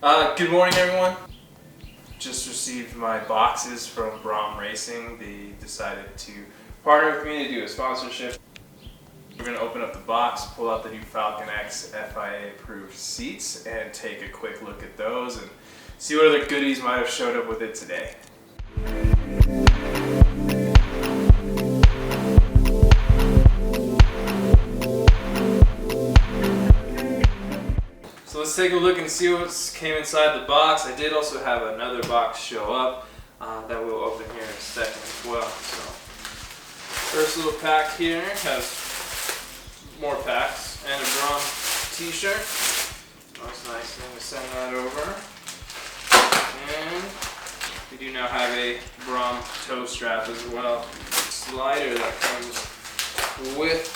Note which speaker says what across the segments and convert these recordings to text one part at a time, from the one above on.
Speaker 1: Good morning, everyone. Just received my boxes from Braum Racing. They decided to partner with me to do a sponsorship. We're going to open up the box, pull out the new Falcon X FIA approved seats, and take a quick look at those and see what other goodies might have showed up with it today. So let's take a look and see what came inside the box. I did also have another box show up that we'll open here in a second as well. So first little pack here has more packs and a Braum t-shirt. That's a nice thing to send that over. And we do now have a Braum toe strap as well. Slider that comes with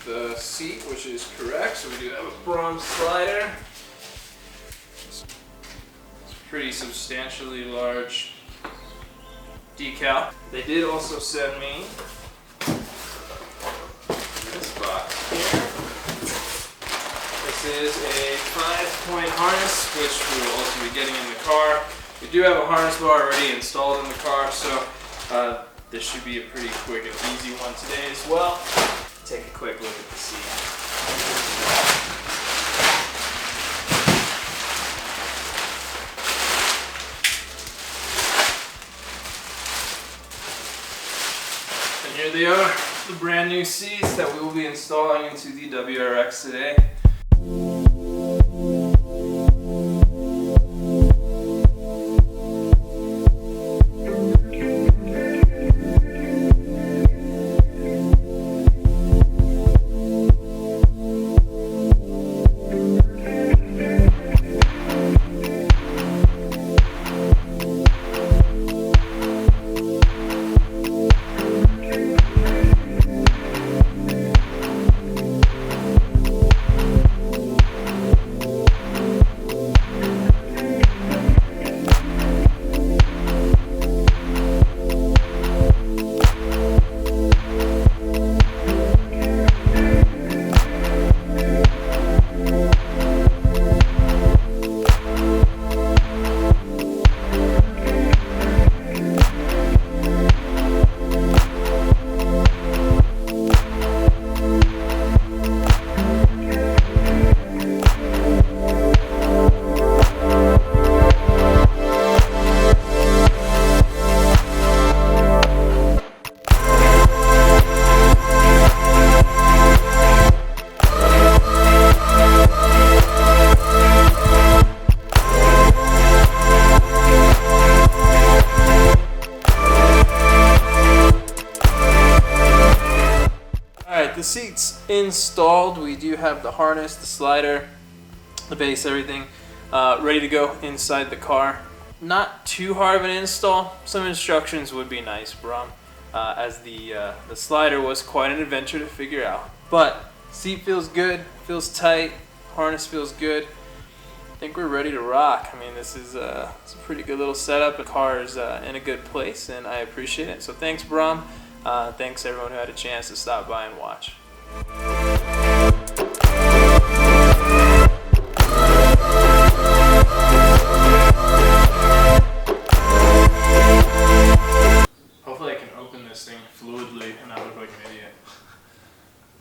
Speaker 1: the seat, which is correct. So we do have a Braum slider. Pretty substantially large decal. They did also send me this box here. This is a 5-point harness, which we will also be getting in the car. We do have a harness bar already installed in the car, so this should be a pretty quick and easy one today as well. Take a quick look at the seat. Here they are, the brand new seats that we will be installing into the WRX today. The seats installed. We do have the harness, the slider, the base, everything ready to go inside the car. Not too hard of an install. Some instructions would be nice, Braum, as the slider was quite an adventure to figure out. But seat feels good, feels tight, harness feels good. I think we're ready to rock. I mean, this is it's a pretty good little setup. The car is in a good place, and I appreciate it. So thanks, Braum. Thanks everyone who had a chance to stop by and watch.